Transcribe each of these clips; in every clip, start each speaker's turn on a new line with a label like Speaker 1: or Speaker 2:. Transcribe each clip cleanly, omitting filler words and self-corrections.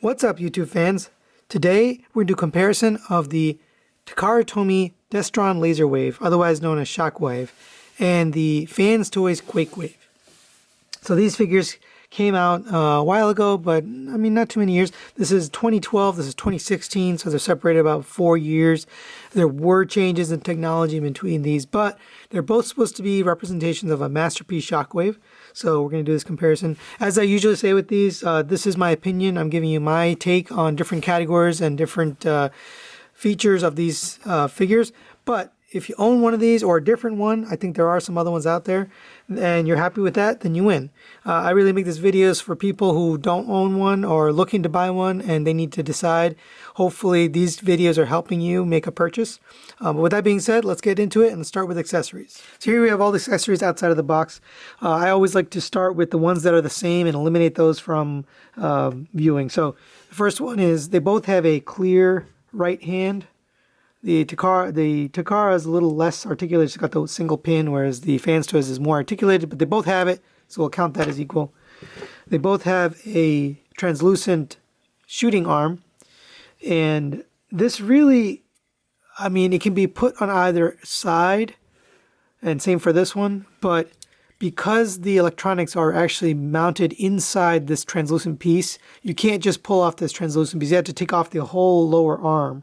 Speaker 1: What's up, YouTube fans? Today we're going to do a comparison of the Takara Tomy Destron Laser Wave, otherwise known as Shockwave, and the FansToys Quakewave. So these figures came out a while ago, but I mean not too many years. This is 2012, this is 2016, so they're separated about 4 years. There were changes in technology in between these, but they're both supposed to be representations of a masterpiece Shockwave. So we're going to do this comparison. As I usually say with these, this is my opinion. I'm giving you my take on different categories and different features of these figures. But if you own one of these or a different one, I think there are some other ones out there, and you're happy with that, then you win. I really make these videos for people who don't own one or are looking to buy one and they need to decide. Hopefully these videos are helping you make a purchase. But with that being said, let's get into it and let's start with accessories. So here we have all the accessories outside of the box. I always like to start with the ones that are the same and eliminate those from viewing. So the first one is they both have a clear right hand. The Takara is a little less articulated. It's got the single pin, whereas the FansToys is more articulated, but they both have it, so we'll count that as equal. They both have a translucent shooting arm, and this really, I mean, it can be put on either side, and same for this one, but because the electronics are actually mounted inside this translucent piece, you can't just pull off this translucent piece. You have to take off the whole lower arm.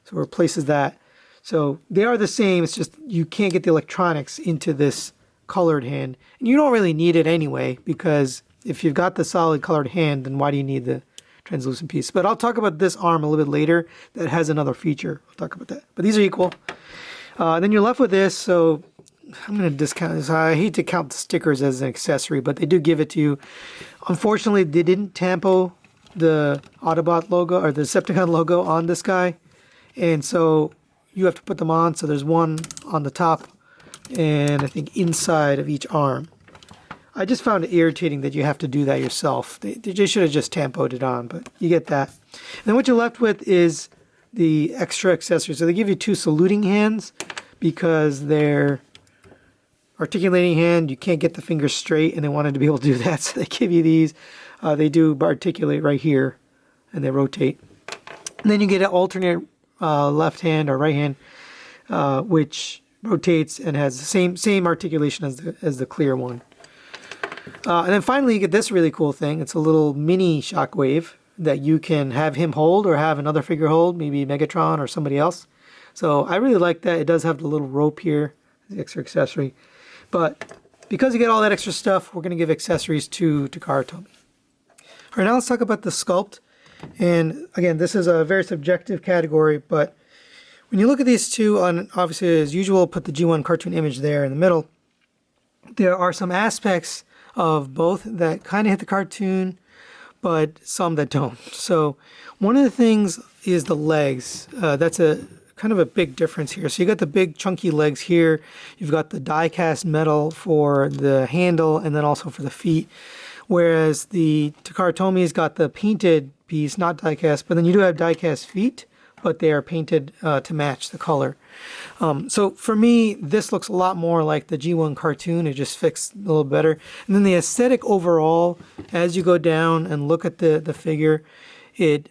Speaker 1: So it replaces that. So they are the same, it's just you can't get the electronics into this colored hand. And you don't really need it anyway, because if you've got the solid colored hand, then why do you need the translucent piece? But I'll talk about this arm a little bit later that has another feature. I'll talk about that. But these are equal. Then you're left with this, so I'm going to discount this. I hate to count the stickers as an accessory, but they do give it to you. Unfortunately, they didn't tampo the Autobot logo or the Decepticon logo on this guy. And so you have to put them on. So there's one on the top and I think inside of each arm. I just found it irritating that you have to do that yourself. They should have just tampoed it on, but you get that. And then what you're left with is the extra accessories. So they give you two saluting hands because they're articulating hand. You can't get the fingers straight and they wanted to be able to do that. So they give you these. They do articulate right here and they rotate. And then you get an alternate left hand or right hand, which rotates and has the same articulation as the clear one. And then finally you get this really cool thing. It's a little mini Shockwave that you can have him hold or have another figure hold, maybe Megatron or somebody else. So I really like that. It does have the little rope here, the extra accessory. But because you get all that extra stuff, we're going to give accessories to Takara Tomy. All right, now let's talk about the sculpt. And again, this is a very subjective category, but when you look at these two, obviously as usual, put the G1 cartoon image there in the middle. There are some aspects of both that kind of hit the cartoon, but some that don't. So one of the things is the legs. That's a kind of a big difference here. So you got the big chunky legs here. You've got the die-cast metal for the handle and then also for the feet. Whereas the Takara Tomy's got the painted piece, not die-cast, but then you do have die-cast feet, but they are painted to match the color. So for me, this looks a lot more like the G1 cartoon. It just fits a little better. And then the aesthetic overall, as you go down and look at the figure, it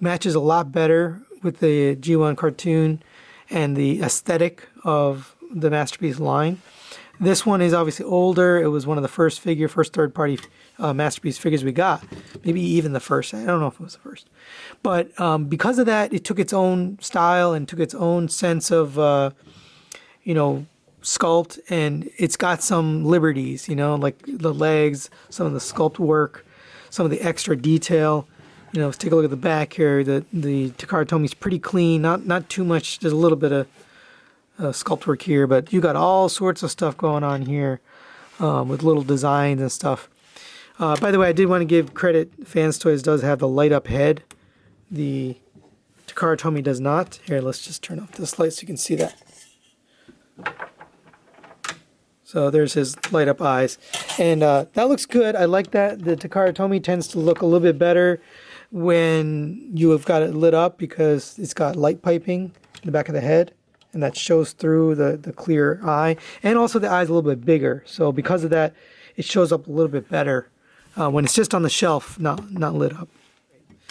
Speaker 1: matches a lot better with the G1 cartoon and the aesthetic of the Masterpiece line. This one is obviously older. It was one of the first third-party Masterpiece figures we got. Maybe even the first. I don't know if it was the first. But because of that, it took its own style and took its own sense of, sculpt. And it's got some liberties, like the legs, some of the sculpt work, some of the extra detail. Let's take a look at the back here. The Takara Tomy's pretty clean. Not too much. There's a little bit of sculpt work here, but you got all sorts of stuff going on here with little designs and stuff. By the way, I did want to give credit. FansToys does have the light up head. The Takara Tomy does not. Here, let's just turn off this light so you can see that. So there's his light up eyes. And that looks good. I like that. The Takara Tomy tends to look a little bit better when you have got it lit up because it's got light piping in the back of the head. And that shows through the clear eye. And also the eye's a little bit bigger. So because of that, it shows up a little bit better when it's just on the shelf, not lit up.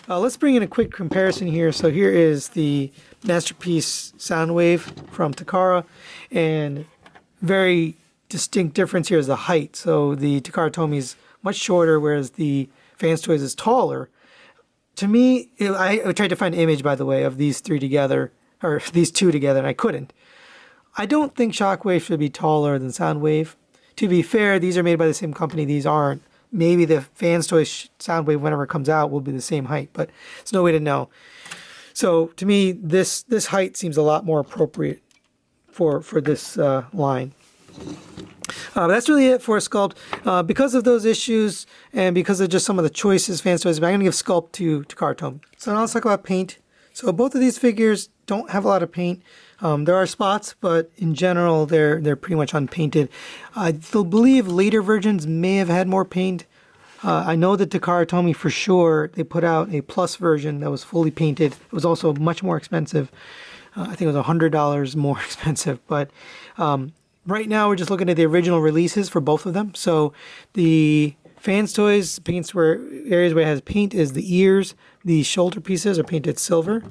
Speaker 1: Let's bring in a quick comparison here. So here is the Masterpiece Soundwave from Takara, and very distinct difference here is the height. So the Takara Tomy is much shorter, whereas the FansToys is taller. To me, I tried to find an image, by the way, of these three together, or these two together, and I couldn't. I don't think Shockwave should be taller than Soundwave. To be fair, these are made by the same company. These aren't. Maybe the FansToys Soundwave, whenever it comes out, will be the same height, but there's no way to know. So to me, this height seems a lot more appropriate for this line. That's really it for Sculpt. Because of those issues and because of just some of the choices FansToys, I'm going to give Sculpt to Takara Tomy. So now let's talk about paint. So both of these figures don't have a lot of paint. There are spots, but in general, they're pretty much unpainted. I believe later versions may have had more paint. I know that Takara Tomy for sure, they put out a plus version that was fully painted. It was also much more expensive. I think it was $100 more expensive. But right now, we're just looking at the original releases for both of them. So the FansToys paints where areas where it has paint is the ears. The shoulder pieces are painted silver.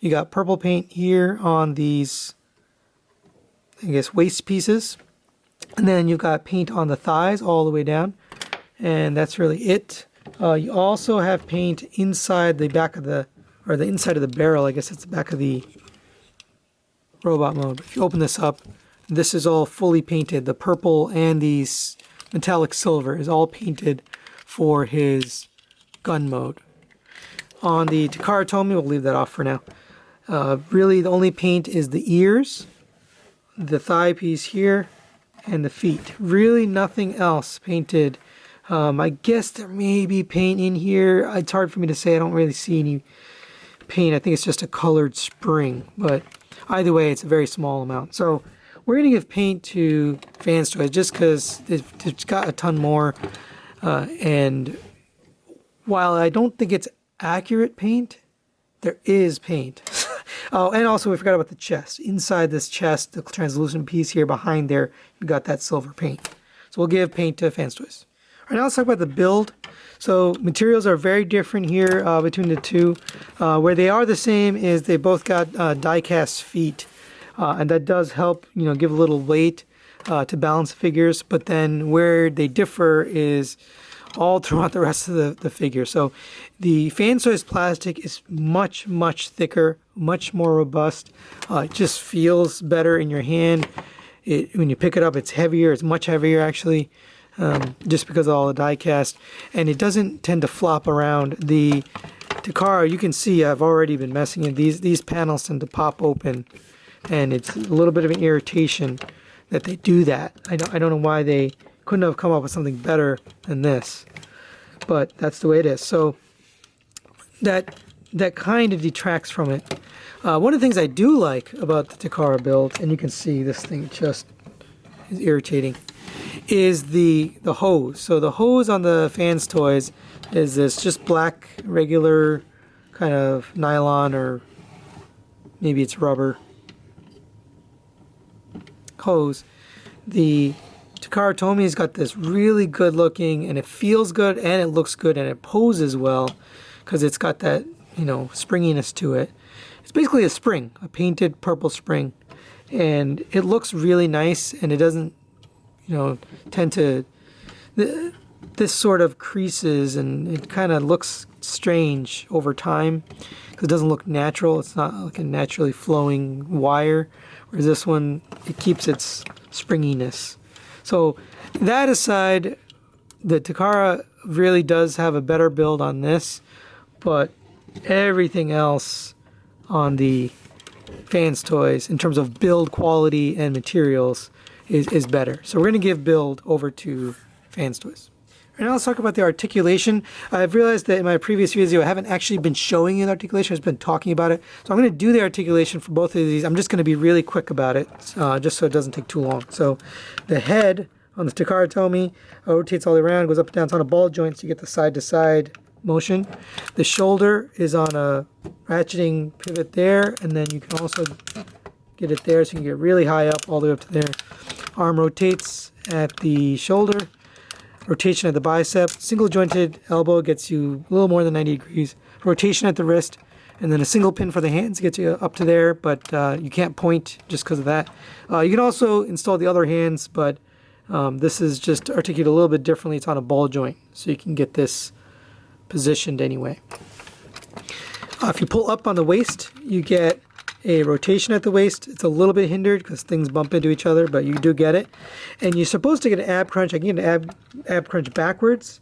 Speaker 1: You got purple paint here on these, I guess, waist pieces. And then you've got paint on the thighs all the way down. And that's really it. You also have paint inside the back of the inside of the barrel. I guess it's the back of the robot mode. If you open this up, this is all fully painted. The purple and the metallic silver is all painted for his gun mode. On the Takara Tomy, we'll leave that off for now. Really, the only paint is the ears, the thigh piece here, and the feet. Really nothing else painted. I guess there may be paint in here. It's hard for me to say. I don't really see any paint. I think it's just a colored spring. But either way, it's a very small amount. So we're going to give paint to FansToys just because it's got a ton more. And while I don't think it's accurate paint, there is paint. Oh, and also we forgot about the chest. Inside this chest, the translucent piece here behind there, you got that silver paint. So we'll give paint to FansToys. All right, now let's talk about the build. So materials are very different here between the two. Where they are the same is they both got die-cast feet, and that does help, give a little weight to balance figures. But then where they differ is all throughout the rest of the figure. So the FansToys plastic is much, much thicker, much more robust. It just feels better in your hand. When you pick it up, it's heavier. It's much heavier, actually, just because of all the die cast. And it doesn't tend to flop around. The Takara, you can see I've already been messing in. These panels tend to pop open, and it's a little bit of an irritation that they do that. I don't know why they couldn't have come up with something better than this, but that's the way it is. So that kind of detracts from it. One of the things I do like about the Takara build, and you can see this thing just is irritating, is the hose. So the hose on the FansToys is this just black regular kind of nylon, or maybe it's rubber hose. The Takara Tomy's got this really good looking, and it feels good, and it looks good, and it poses well because it's got that, springiness to it. It's basically a spring, a painted purple spring, and it looks really nice, and it doesn't, tend to, this sort of creases, and it kind of looks strange over time because it doesn't look natural. It's not like a naturally flowing wire, whereas this one, it keeps its springiness. So that aside, the Takara really does have a better build on this, but everything else on the FansToys in terms of build quality and materials is better. So we're going to give build over to FansToys. And now let's talk about the articulation. I've realized that in my previous video I haven't actually been showing you the articulation, I've been talking about it. So I'm going to do the articulation for both of these. I'm just going to be really quick about it, just so it doesn't take too long. So the head on the Takara Tomy rotates all the way around, goes up and down. It's on a ball joint, so you get the side-to-side motion. The shoulder is on a ratcheting pivot there, and then you can also get it there, so you can get really high up, all the way up to there. Arm rotates at the shoulder. Rotation at the bicep. Single jointed elbow gets you a little more than 90 degrees. rotation at the wrist, and then a single pin for the hands gets you up to there, but you can't point just because of that. You can also install the other hands, but this is just articulated a little bit differently. It's on a ball joint, so you can get this positioned anyway. If you pull up on the waist, you get a rotation at the waist. It's a little bit hindered because things bump into each other, but you do get it. And you're supposed to get an ab crunch. I can get an ab crunch backwards,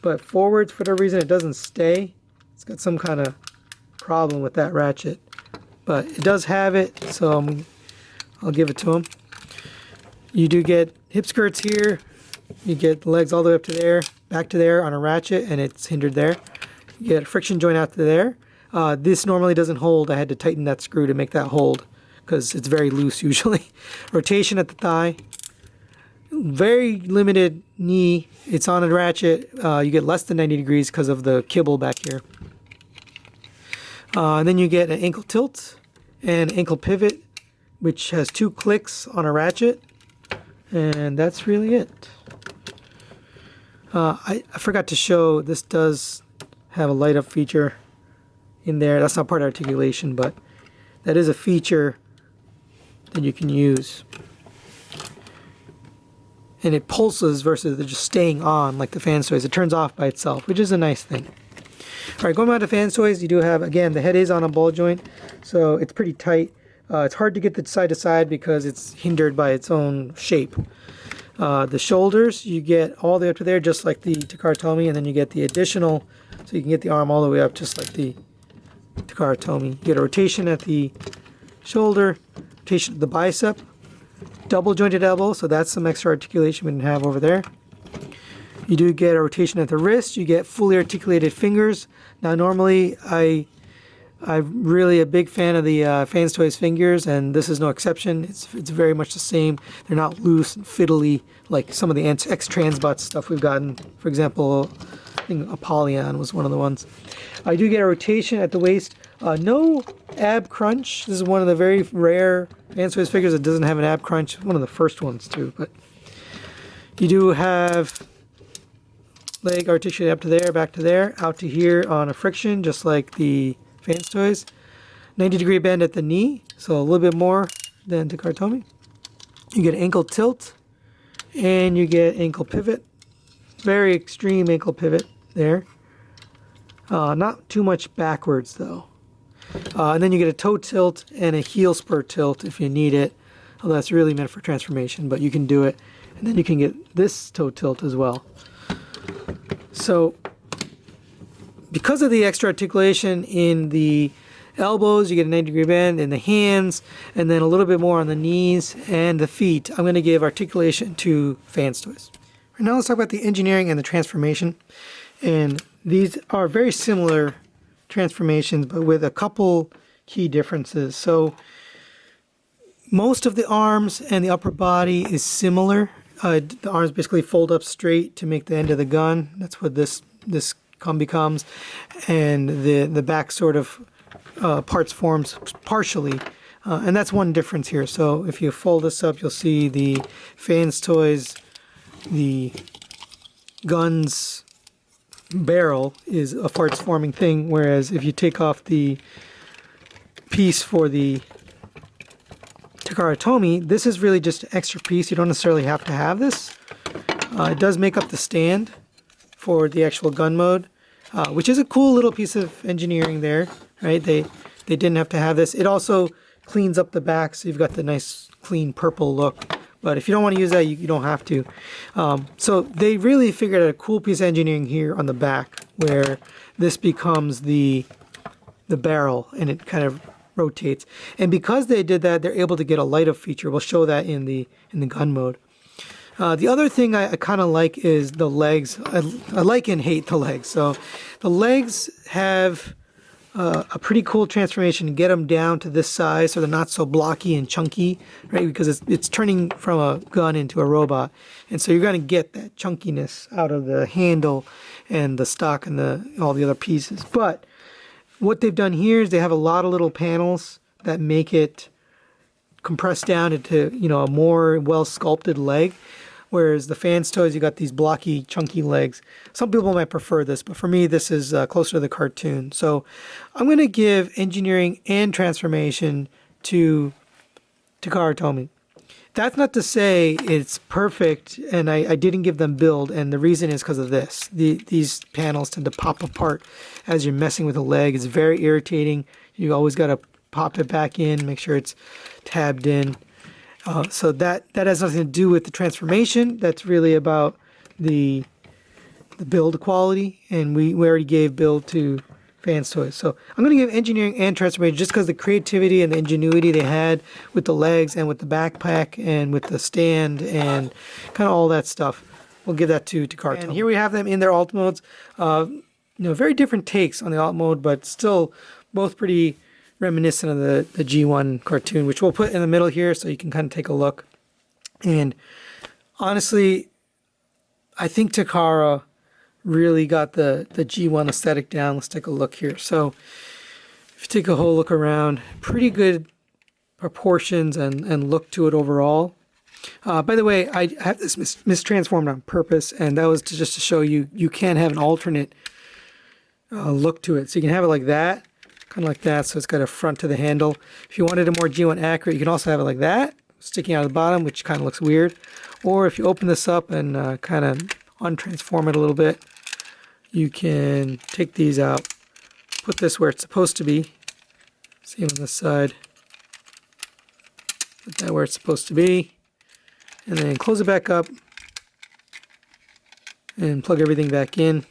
Speaker 1: but forwards, for whatever reason, it doesn't stay. It's got some kind of problem with that ratchet, but it does have it, so I'll give it to him. You do get hip skirts here. You get the legs all the way up to there, back to there on a ratchet, and it's hindered there. You get a friction joint out to there. This normally doesn't hold. I had to tighten that screw to make that hold because it's very loose usually. Rotation at the thigh. Very limited knee. It's on a ratchet. You get less than 90 degrees because of the kibble back here. And then you get an ankle tilt and ankle pivot, which has 2 clicks on a ratchet. And that's really it. I forgot to show, this does have a light up feature in there. That's not part of articulation, but that is a feature that you can use. And it pulses versus just staying on like the FansToys. It turns off by itself, which is a nice thing. All right, going back to FansToys, you do have, again, the head is on a ball joint, so it's pretty tight. It's hard to get the side to side because it's hindered by its own shape. The shoulders, you get all the way up to there, just like the Takara Tomy, and then you get the additional, so you can get the arm all the way up, just like the Takara Tomy. You get a rotation at the shoulder, rotation at the bicep, double jointed elbow, so that's some extra articulation we didn't have over there. You do get a rotation at the wrist. You get fully articulated fingers. Now, normally, I'm really a big fan of the FansToys fingers, and this is no exception. It's very much the same. They're not loose and fiddly like some of the X-Transbot stuff we've gotten. For example, I think Apollyon was one of the ones. I do get a rotation at the waist. No ab crunch. This is one of the very rare FansToys figures that doesn't have an ab crunch. One of the first ones, too. But you do have leg articulated up to there, back to there, out to here on a friction, just like the FansToys. 90-degree bend at the knee, so a little bit more than Takara Tomy. You get ankle tilt, and you get ankle pivot. Very extreme ankle pivot there. Not too much backwards, though. And then you get a toe tilt and a heel spur tilt if you need it. Although that's really meant for transformation, but you can do it. And then you can get this toe tilt as well. So, because of the extra articulation in the elbows, you get a 90-degree bend in the hands, and then a little bit more on the knees and the feet. I'm going to give articulation to FansToys. Right now, let's talk about the engineering and the transformation. And these are very similar transformations, but with a couple key differences. So, most of the arms and the upper body is similar. The arms basically fold up straight to make the end of the gun. That's what this becomes, and the back sort of parts forms partially, and that's one difference here. So if you fold this up, you'll see the FansToys, the gun's barrel is a parts forming thing, whereas if you take off the piece for the Takara Tomy, this is really just an extra piece. You don't necessarily have to have this. It does make up the stand for the actual gun mode, which is a cool little piece of engineering there, right? They didn't have to have this. It also cleans up the back, so you've got the nice clean purple look. But if you don't want to use that, you don't have to. So they really figured out a cool piece of engineering here on the back, where this becomes the barrel, and it kind of rotates. And because they did that, they're able to get a light up feature. We'll show that in the gun mode. The other thing I kind of like is the legs. I like and hate the legs. So the legs have a pretty cool transformation to get them down to this size so they're not so blocky and chunky, right? Because it's turning from a gun into a robot. And so you're going to get that chunkiness out of the handle and the stock and all the other pieces. But what they've done here is they have a lot of little panels that make it compressed down into, a more well sculpted leg. whereas the FansToys, you got these blocky, chunky legs. Some people might prefer this, but for me, this is closer to the cartoon. So I'm going to give engineering and transformation to Takara Tomy. That's not to say it's perfect, and I didn't give them build, and the reason is because of this. These panels tend to pop apart as you're messing with the leg. It's very irritating. You always got to pop it back in, make sure it's tabbed in. So that has nothing to do with the transformation. That's really about the build quality, and we already gave build to FansToys. So I'm going to give engineering and transformation just because the creativity and the ingenuity they had with the legs and with the backpack and with the stand and kind of all that stuff. We'll give that to Takara Tomy. And here we have them in their Alta modes. Very different takes on the Alta mode, but still both pretty reminiscent of the G1 cartoon, which we'll put in the middle here so you can kind of take a look. And honestly, I think Takara really got the G1 aesthetic down. Let's take a look here. So if you take a whole look around, pretty good proportions and look to it overall. By the way, I have this mistransformed on purpose, and that was just to show you can have an alternate look to it. So you can have it like that, kind of like that, so it's got a front to the handle. If you wanted it more G1 accurate, you can also have it like that, sticking out of the bottom, which kind of looks weird. Or if you open this up and kind of untransform it a little bit, you can take these out, put this where it's supposed to be. Same on this side. Put that where it's supposed to be. And then close it back up and plug everything back in.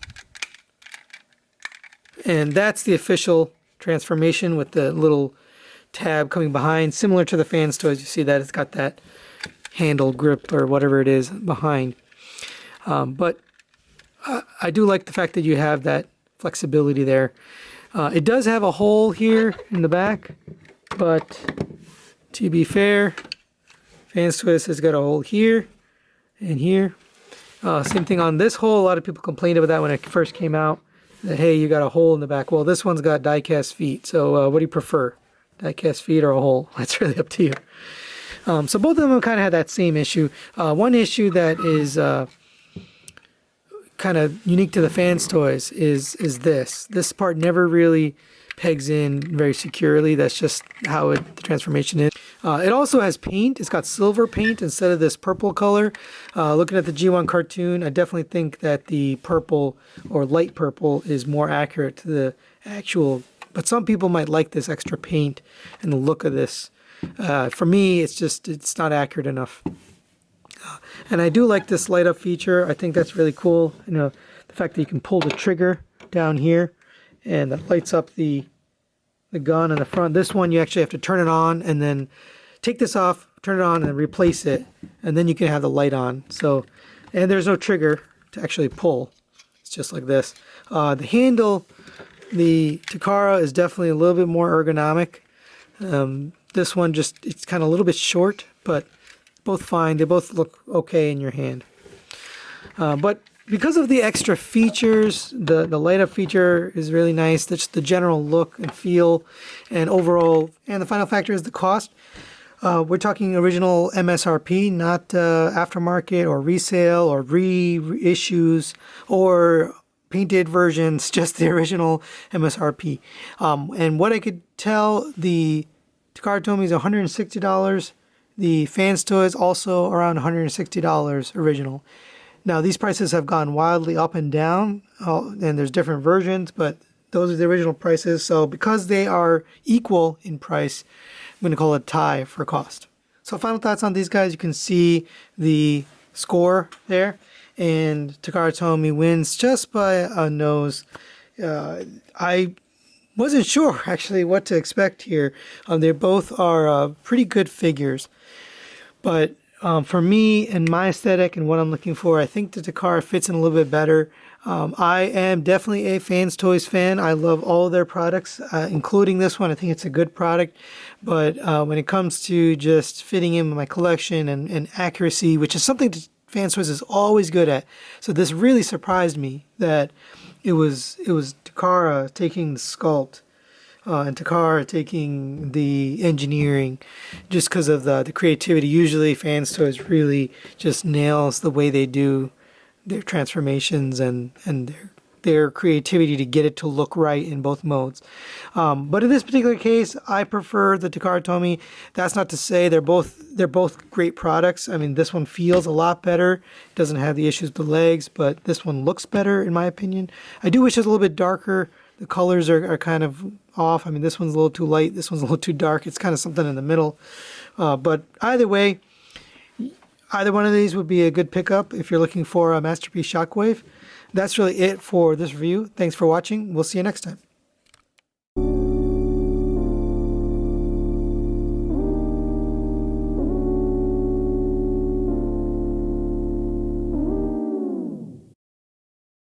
Speaker 1: And that's the official transformation with the little tab coming behind, similar to the FansToys. You see that it's got that handle grip or whatever it is behind. But I do like the fact that you have that flexibility there. It does have a hole here in the back, but to be fair, FansToys has got a hole here and here. Same thing on this hole. A lot of people complained about that when it first came out. That, hey, you got a hole in the back. Well, this one's got die-cast feet. So what do you prefer? Die-cast feet or a hole? That's really up to you. So both of them kind of had that same issue. One issue that is kind of unique to the FansToys is this. This part never really pegs in very securely. That's just how the transformation is. It also has paint. It's got silver paint instead of this purple color. Looking at the G1 cartoon, I definitely think that the purple or light purple is more accurate to the actual, but some people might like this extra paint and the look of this. For me, it's not accurate enough. And I do like this light up feature. I think that's really cool. The fact that you can pull the trigger down here and that lights up the gun in the front. This one, you actually have to turn it on and then take this off, turn it on and replace it. And then you can have the light on. So, and there's no trigger to actually pull. It's just like this. The handle, the Takara is definitely a little bit more ergonomic. This one it's kind of a little bit short, but both fine. They both look okay in your hand. But because of the extra features, the light up feature is really nice. That's the general look and feel and overall. And the final factor is the cost. We're talking original MSRP, not aftermarket or resale or reissues or painted versions, just the original MSRP. And what I could tell, the Takara Tomy is $160. The FansToys also around $160 original. Now these prices have gone wildly up and down, and there's different versions, but those are the original prices. So because they are equal in price, I'm going to call it a tie for cost. So final thoughts on these guys. You can see the score there, and Takara Tomy wins just by a nose. I wasn't sure actually what to expect here. They both are pretty good figures, but for me and my aesthetic and what I'm looking for, I think the Takara fits in a little bit better. I am definitely a FansToys fan. I love all of their products, including this one. I think it's a good product. But when it comes to just fitting in my collection and accuracy, which is something that FansToys is always good at. So this really surprised me that it was Takara taking the Sculpt and Takara taking the engineering just because of the creativity. Usually FansToys really just nails the way they do their transformations and their creativity to get it to look right in both modes. But in this particular case, I prefer the Takara Tomy. That's not to say they're both great products. I mean, this one feels a lot better. It doesn't have the issues with the legs, but this one looks better in my opinion. I do wish it was a little bit darker. The colors are kind of off. I mean, this one's a little too light. This one's a little too dark. It's kind of something in the middle. But either way, either one of these would be a good pickup if you're looking for a Masterpiece Shockwave. That's really it for this review. Thanks for watching. We'll see you next time.